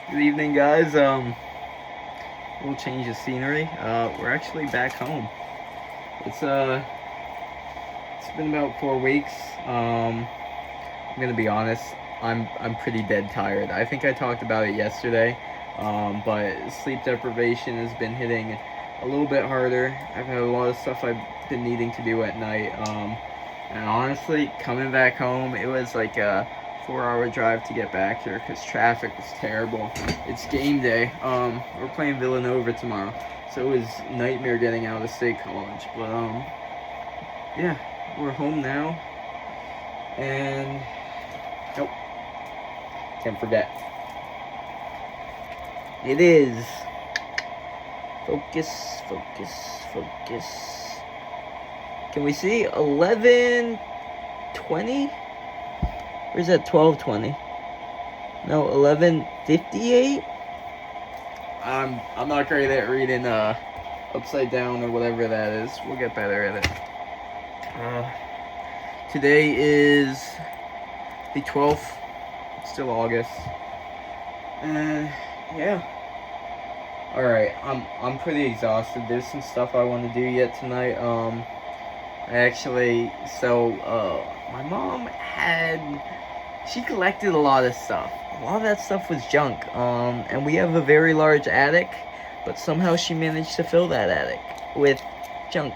Good evening, guys. We'll change the scenery. We're actually back home. It's it's been about 4 weeks. I'm gonna be honest. I'm pretty dead tired. I think I talked about it yesterday. But sleep deprivation has been hitting a little bit harder. I've had a lot of stuff I've been needing to do at night. And honestly, coming back home, it was like a 4-hour drive to get back here because traffic was terrible. It's game day. We're playing Villanova tomorrow, so it was nightmare getting out of State College. But yeah, we're home now, and nope, can't forget. It is. Focus, focus, focus. Can we see 11:20? Or is that 12:20? No, 11:58. I'm not great at reading upside down or whatever that is. We'll get better at it. Today is the 12th. It's still August. And yeah. All right, I'm pretty exhausted. There's some stuff I want to do yet tonight. My mom she collected a lot of stuff. A lot of that stuff was junk. And we have a very large attic, but somehow she managed to fill that attic with junk.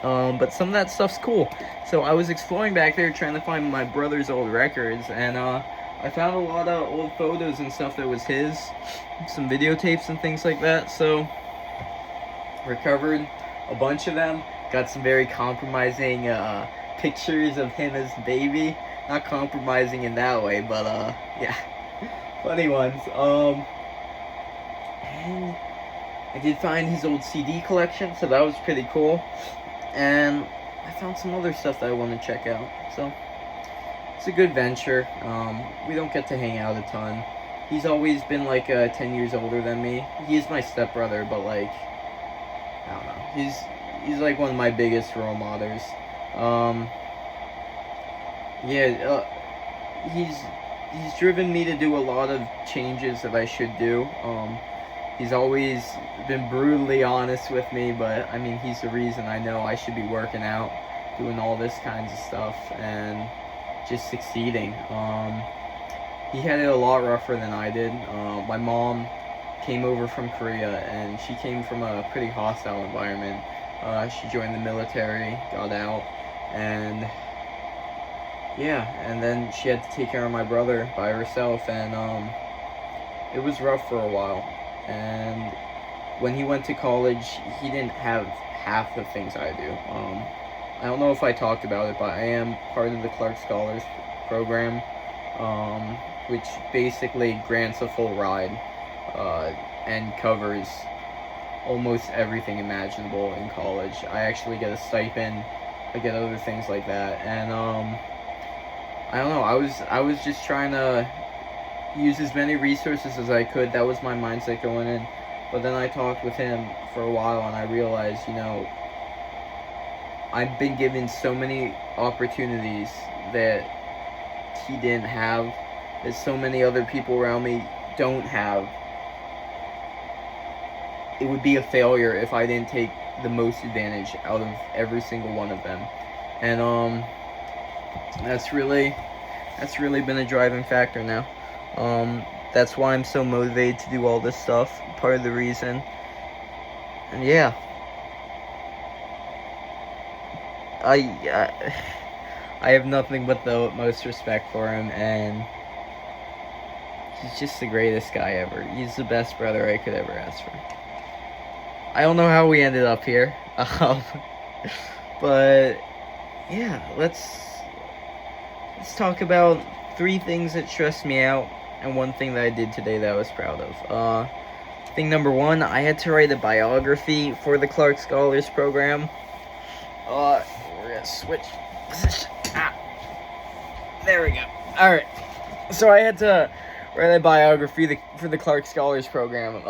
But some of that stuff's cool. So I was exploring back there trying to find my brother's old records, and I found a lot of old photos and stuff that was his, some videotapes and things like that. So recovered a bunch of them. Got some very compromising pictures of him as a baby. Not compromising in that way, but yeah, funny ones. And I did find his old CD collection, so that was pretty cool. And I found some other stuff that I want to check out. So it's a good venture. We don't get to hang out a ton. He's always been like 10 years older than me. He's my stepbrother, but like, I don't know. He's like one of my biggest role models. He's driven me to do a lot of changes that I should do. He's always been brutally honest with me, but I mean, he's the reason I know I should be working out, doing all this kinds of stuff, and just succeeding. He had it a lot rougher than I did. My mom came over from Korea, and she came from a pretty hostile environment. She joined the military, got out, and then she had to take care of my brother by herself, and it was rough for a while. And when he went to college, he didn't have half the things I do. I don't know if I talked about it, but I am part of the Clark Scholars program, which basically grants a full ride and covers almost everything imaginable in college. I actually get a stipend. I get other things like that, and I don't know. I was just trying to use as many resources as I could. That was my mindset going in. But then I talked with him for a while, and I realized, I've been given so many opportunities that he didn't have, that so many other people around me don't have. It would be a failure if I didn't take the most advantage out of every single one of them. And that's really been a driving factor now. That's why I'm so motivated to do all this stuff. Part of the reason. And yeah, I have nothing but the utmost respect for him, and he's just the greatest guy ever. He's the best brother I could ever ask for. I don't know how we ended up here, but yeah, let's talk about 3 things that stressed me out and 1 thing that I did today that I was proud of. Thing number 1, I had to write a biography for the Clark Scholars program. We're gonna switch position. There we go. All right. So I had to write a biography for the Clark Scholars program.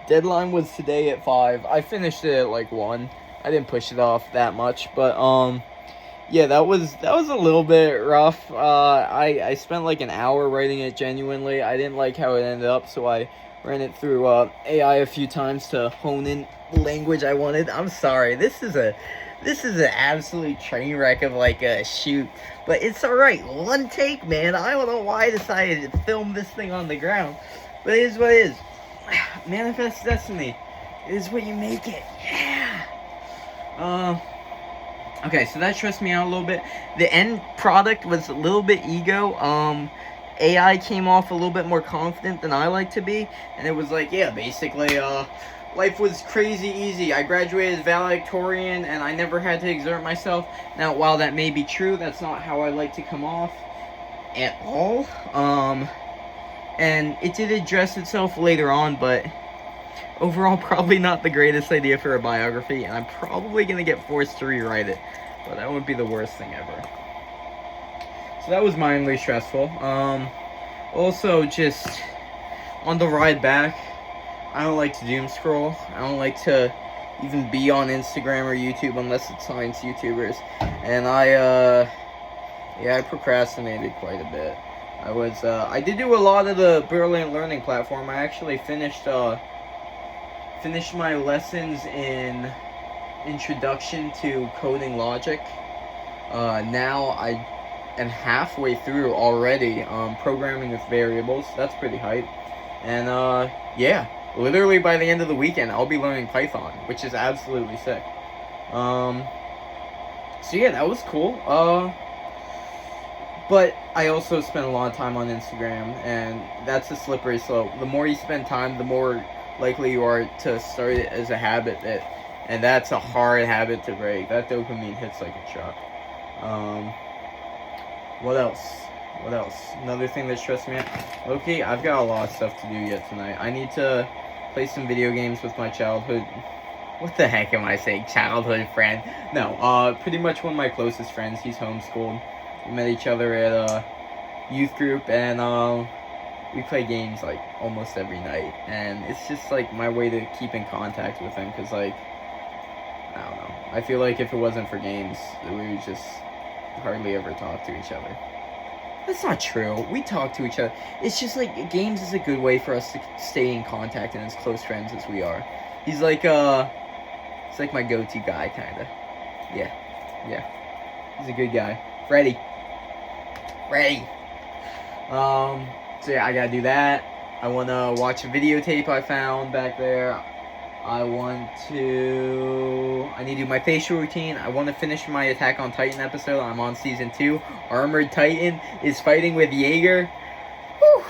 Deadline was today at 5. I finished it at like 1. I didn't push it off that much, but yeah, that was a little bit rough. I spent like an hour writing it genuinely. I didn't like how it ended up, so I ran it through AI a few times to hone in the language I wanted. I'm sorry. This is an absolute train wreck of like a shoot, but it's all right. One take, man. I don't know why I decided to film this thing on the ground, but it is what it is. Manifest destiny. It is what you make it. Yeah. Okay, so that stressed me out a little bit. The end product was a little bit ego. AI came off a little bit more confident than I like to be, and it was like, yeah, basically, life was crazy easy. I graduated valedictorian, and I never had to exert myself. Now, while that may be true, that's not how I like to come off at all. And it did address itself later on, but overall, probably not the greatest idea for a biography, and I'm probably going to get forced to rewrite it, but that wouldn't be the worst thing ever. So that was mildly stressful. Also, just on the ride back, I don't like to doom scroll. I don't like to even be on Instagram or YouTube unless it's science YouTubers, and I procrastinated quite a bit. I did do a lot of the Brilliant Learning platform. I actually finished my lessons in Introduction to Coding Logic. Now I am halfway through already programming with variables. That's pretty hype. And yeah, literally by the end of the weekend I'll be learning Python, which is absolutely sick. So yeah, that was cool. But I also spent a lot of time on Instagram, and that's a slippery slope. The more you spend time, the more likely you are to start it as a habit, and that's a hard habit to break. That dopamine hits like a truck. What else? Another thing that stressed me out. Okay, I've got a lot of stuff to do yet tonight. I need to play some video games with my childhood. What the heck am I saying? Childhood friend? No, pretty much one of my closest friends. He's homeschooled. We met each other at a youth group, and we play games like almost every night, and it's just like my way to keep in contact with him, because like, I don't know, I feel like if it wasn't for games, we would just hardly ever talk to each other. That's not true. We talk to each other. It's just like games is a good way for us to stay in contact and as close friends as we are. He's like it's like my go-to guy, kinda. Yeah. He's a good guy. Freddy. So yeah, I gotta do that. I wanna watch a videotape I found back there. I need to do my facial routine. I want to finish my Attack on Titan episode. I'm on season 2. Armored Titan is fighting with Jaeger. Whew.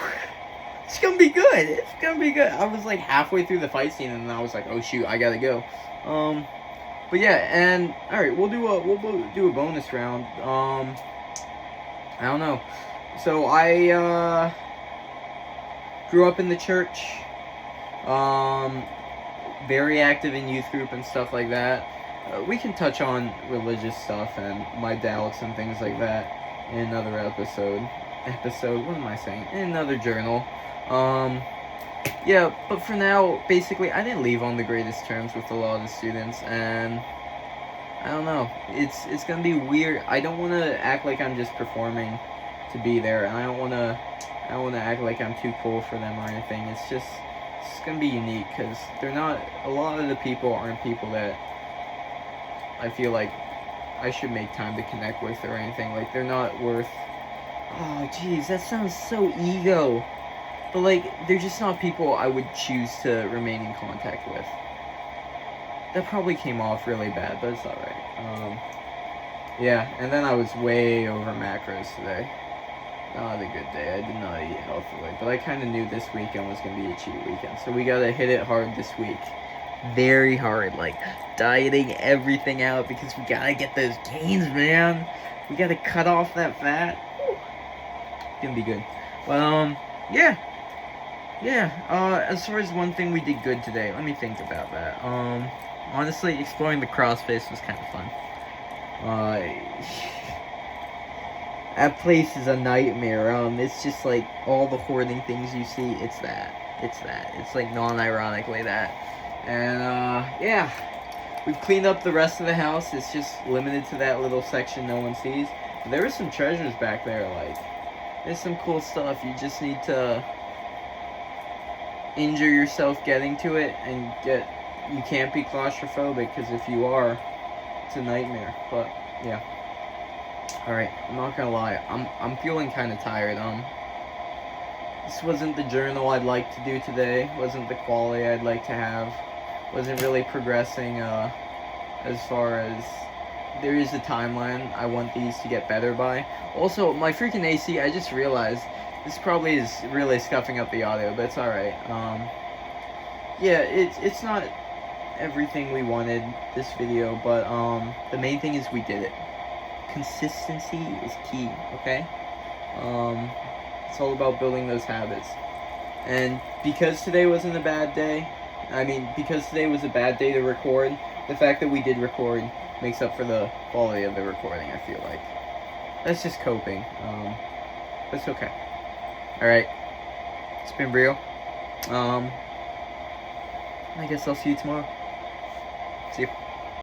It's gonna be good. I was like halfway through the fight scene, and I was like, oh shoot, I gotta go. But yeah, and all right, we'll do a bonus round. I don't know. So I grew up in the church. Very active in youth group and stuff like that. We can touch on religious stuff and my doubts and things like that in another episode. What am I saying? In another journal. Yeah, but for now, basically, I didn't leave on the greatest terms with a lot of the students, and I don't know. It's gonna be weird. I don't want to act like I'm just performing to be there, and I don't want to act like I'm too cool for them or anything. It's gonna be unique, because a lot of the people aren't people that I feel like I should make time to connect with or anything. Like, they're not worth, oh jeez, that sounds so ego, but like, they're just not people I would choose to remain in contact with. That probably came off really bad, but it's alright. Yeah, and then I was way over macros today. Not a good day. I did not eat healthily, but I kind of knew this weekend was going to be a cheat weekend, so we got to hit it hard this week. Very hard, like dieting everything out, because we got to get those gains, man. We got to cut off that fat. It's going to be good. But, yeah. As far as one thing we did good today, let me think about that. Honestly, exploring the crossface was kind of fun. That place is a nightmare. It's just like all the hoarding things you see. It's that. It's like non-ironically that. And yeah, we've cleaned up the rest of the house. It's just limited to that little section no one sees. But there are some treasures back there. Like, there's some cool stuff. You just need to injure yourself getting to it and get. You can't be claustrophobic, because if you are, it's a nightmare. But yeah. All right. I'm not gonna lie. I'm feeling kind of tired. This wasn't the journal I'd like to do today. Wasn't the quality I'd like to have. Wasn't really progressing as far as there is a timeline I want these to get better by. Also, my freaking AC, I just realized this probably is really scuffing up the audio, but it's alright. Yeah, it's not everything we wanted this video, but the main thing is we did it. Consistency is key, okay? It's all about building those habits. And because today wasn't a bad day, because today was a bad day to record, the fact that we did record makes up for the quality of the recording, I feel like. That's just coping. But it's okay. Alright. It's been real. I guess I'll see you tomorrow. See you.